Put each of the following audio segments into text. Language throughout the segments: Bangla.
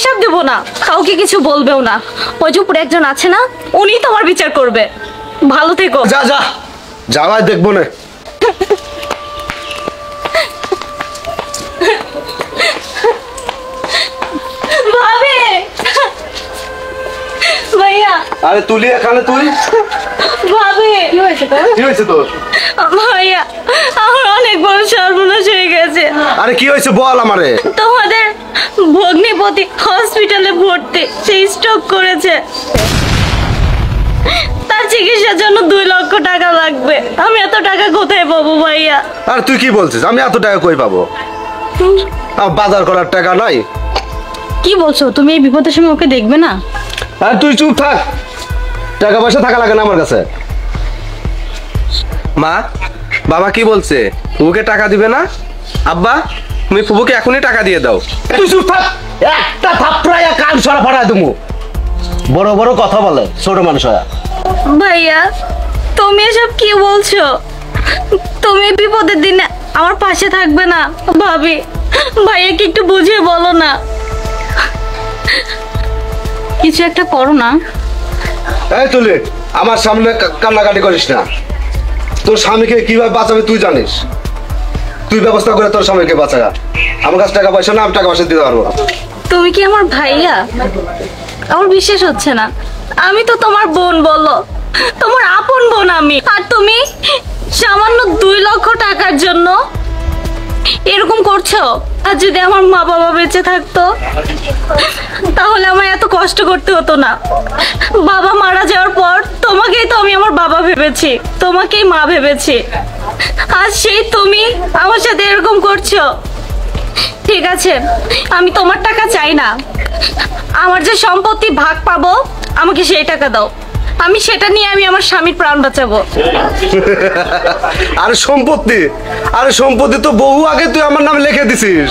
অভিশাপ দেব না, কাউকে কিছু বলবেও না। ওই যে উপরে একজন আছে না, উনি তোমার বিচার করবে। ভালো থেকো। যা যা যাওয়াই দেখবো না। ভাবি, ভাইয়া। আরে তুলি এখানে তুই। ভাবি, কি হয়েছে তোর? কি হয়েছে তোর? ভাইয়া, আমার অনেক বড় সর্বনাশ হয়ে গেছে। আরে কি হয়েছে বল আমারে। তোমাদের ভগ্নিপতি হসপিটালে ভর্তি, সে স্ট্রোক করেছে। তার চিকিৎসার জন্য 2 লক্ষ টাকা লাগবে। আমি এত টাকা কোথায় পাবো ভাইয়া? আর তুই কি বলছিস? আমি এত টাকা কই পাবো? আমার বাজার করার টাকা নাই। কি বলছো? তুমি এই বিপদের সময় ওকে দেখবে না? আর তুই চুপ থাক, টাকা পয়সা থাকা লাগে না আমার কাছে। মা, বাবা কি বলছে? ফুবুকে টাকা দিবে না? আব্বা, তুমি ফুবুকে এখনই টাকা দিয়ে দাও। তুই চুপ থাক, একটা থাপড়ায় কান ছড়া ফাড়ায় দেবো। বড় বড় কথা বলে ছোট মানুষ হয়। ভাইয়া, তুমি এসব কি বলছো? তুমি বিপদের দিনে আমার পাশে থাকবে না? ভাবি, ভাইয়াকে একটু বুঝিয়ে বলো না, কিছু একটা করো না। এই তুলি, আমার সামনে কান্নাকাটি করিস না। তোর স্বামীকে কিভাবে বাঁচাবে তুই জানিস। তুই ব্যবস্থা করে তোর স্বামীকে বাঁচা। আমার কাছে টাকা পয়সা না, আমি টাকা পয়সা দিতে পারবো না। তুমি কি আমার ভাইয়া? আমার বিশ্বাস হচ্ছে না। আমি তো তোমার বোন, বলো, তোমার আপন বোন আমি। আর তুমি সামান্য 2 লক্ষ টাকার জন্য এরকম করছো। আর যদি আমার মা বাবা বেঁচে থাকতো, তাহলে আমায় এত কষ্ট করতে হতো না। বাবা মারা যাওয়ার পর তোমাকেই তো আমি আমার বাবা ভেবেছি, তোমাকেই মা ভেবেছি। আর সেই তুমি আমার সাথে এরকম করছো। ঠিক আছে, আমি তোমার টাকা চাই না। আমার যে সম্পত্তি ভাগ পাবো, আমাকে সেই টাকা দাও। আমি সেটা নিয়ে আমি আমার স্বামীর প্রাণ বাঁচাবো। আরে সম্পত্তি, আরে সম্পত্তি তো বহু আগে তুই আমার নামে লিখে দিছিস।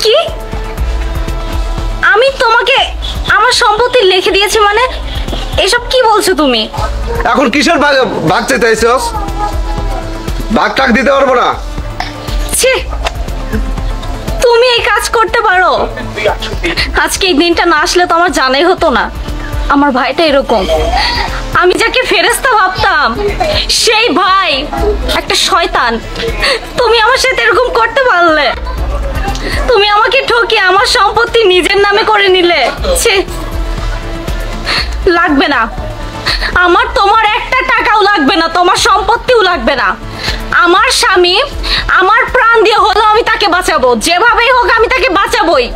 কি? আমি তোমাকে আমার সম্পত্তি লিখে দিয়েছি মানে? এসব কি বলছো তুমি? এখন কিসের ভাগ ভাগ চাইতেছিস? ভাগ টাক দিতে পারবো না। ছি, তুমি এই কাজ করতে পারো? আজকে এই দিনটা না আসলে তো আমার জানাই হতো না আমার ভাইটা এরকম। আমি যাকে ফেরেশতা ভাবতাম, সেই ভাই একটা শয়তান। তুমি আমার সাথে এরকম করতে পারলে? তুমি আমাকে ঠকিয়ে আমার সম্পত্তি নিজের নামে করে নিলে। ছি, লাগবে না আমার তোমার একটা টাকাও লাগবে না, তোমার সম্পত্তিও লাগবে না। আমার স্বামী আমার প্রাণ দিয়ে হলেও আমি তাকে বাঁচাবো, যেভাবেই হোক আমি তাকে বাঁচাবোই।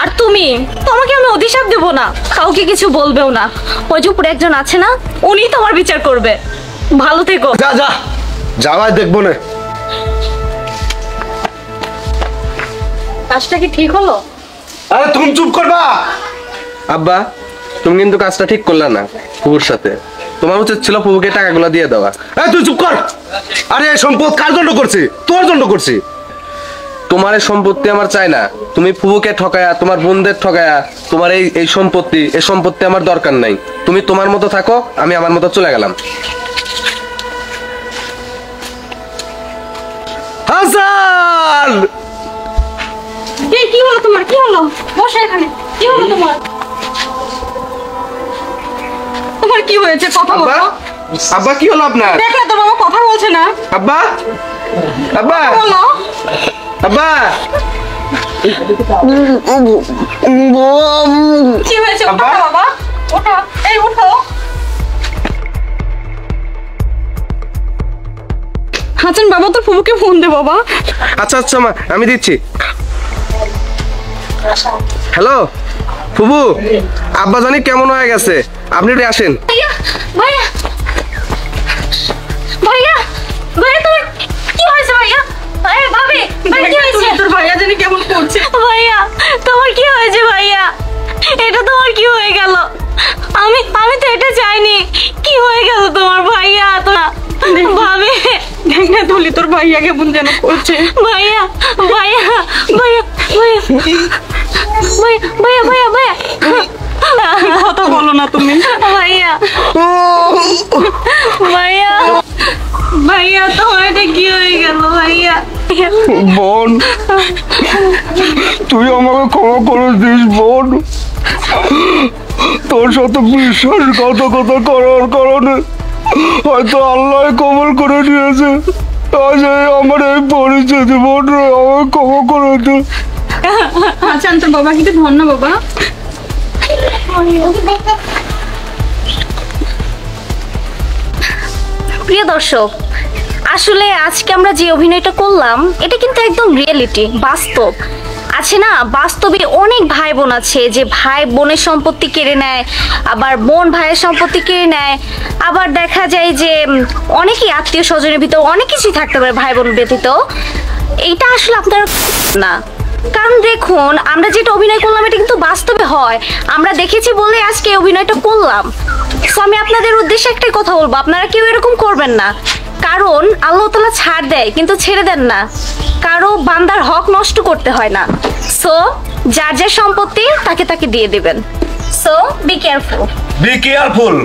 আর তুমি, তোমাকে আমি অভিশাপ দেব না, কাউকে কিছু বলবেও না। ওই যে উপরে একজন আছে না, উনি তোমার বিচার করবে। ভালো থেকো। যা যা যাওয়াই দেখবো না। কাজটা কি ঠিক হলো? আরে তুমি চুপ করবা। আব্বা, তুমি কিন্তু কাজটা ঠিক করলে না ফুবুর সাথে। তোমার উচিত ছিল ফুবুকে টাকাগুলো দিয়ে দেওয়া। এই তুই চুপ কর। আরে এই সম্পদ কার জন্য করছি? তোর জন্য করছি। তোমার এই সম্পত্তি আমার চাই না। তুমি ফুবুকে ঠকায়া, তোমার বোনদের ঠকায়া, তোমার এই সম্পত্তি আমার দরকার নাই। তুমি তোমার মতো থাকো, আমি আমার মতো চলে গেলাম। হাসান, কি হলো তোমার? কি হলো? বসো এখানে। কি হলো তোমার? তোমার কি হয়েছে? কথা আব্বা, বলো। আব্বা কি হলো আপনার? দেখলে তোর বাবা কথা বলছে না। আব্বা, আব্বা, বলো। আব্বা, কি হয়েছে? আব্বা? ওঠো বাবা, ওঠো। এই ওঠো। হাসান বাবা, তোর ফুফুকে ফোন দে বাবা। আচ্ছা আচ্ছা মা, আমি দিচ্ছি। হ্যালো ফুবু, আব্বা জানি কেমন হয়ে গেছে, আপনি একটু আসেন। ভাইয়া, ভাইয়া, ভাইয়া, ভাইয়া, তোর কি হয়েছে ভাইয়া? এই ভাবি, ভাই কি হয়েছে? তোর ভাইয়া জানি কেমন করছে। ভাইয়া, তোমার কি হয়েছে ভাইয়া? এটা তোমার কি হয়ে গেল? আমি তো এটা চাইনি। কি হয়ে গেল তোমার ভাইয়া? ভাবি, দেখ না তুলি, তোর ভাইয়া কেমন যেন করছে। ভাইয়া, ভাইয়া, ভাইয়া, ভাইয়া, ভাইয়া, ভাইয়া, ভাইয়া, ভাইয়া, কথা বলো না তুমি। ভাইয়া, ভাইয়া, ভাইয়া, তোমার এটা কি হয়ে গেল ভাইয়া? বোন, তুই আমাকে ক্ষমা করে দিস বোন। তোর সাথে বিশ্বাসঘাতকতা করার কারণে হয়তো আল্লাহ কবুল করে নিয়েছে। আজ আমার এই পরিস্থিতি, বোন রে, আমাকে ক্ষমা করে দে। আচ্ছা তোর বাবা কিন্তু ধন্য বাবা। প্রিয় দর্শক, আসলে আজকে আমরা যে অভিনয়টা করলাম এটা কিন্তু একদম রিয়েলিটি, বাস্তব আছে না। বাস্তবে অনেক ভাই বোন আছে যে ভাই বোনের সম্পত্তি কেড়ে নেয়, আবার বোন ভাইয়ের সম্পত্তি কেড়ে নেয়, আবার দেখা যায় যে অনেকেই আত্মীয় স্বজনের ভিতর অনেক কিছুই থাকতে পারে ভাই বোন ব্যতীত। এইটা আসলে আপনারা না, কারণ দেখুন আমরা যেটা অভিনয় করলাম এটা কিন্তু বাস্তবে হয়, আমরা দেখেছি বলে আজকে এই অভিনয়টা করলাম। তো আমি আপনাদের উদ্দেশ্যে একটাই কথা বলবো, আপনারা কেউ এরকম করবেন না, কারণ আল্লাহ তাআলা ছাড় দেয় কিন্তু ছেড়ে দেন না, কারো বান্দার হক নষ্ট করতে হয় না। সো যার যার সম্পত্তি তাকে তাকে দিয়ে দিবেন। So be careful. Be careful.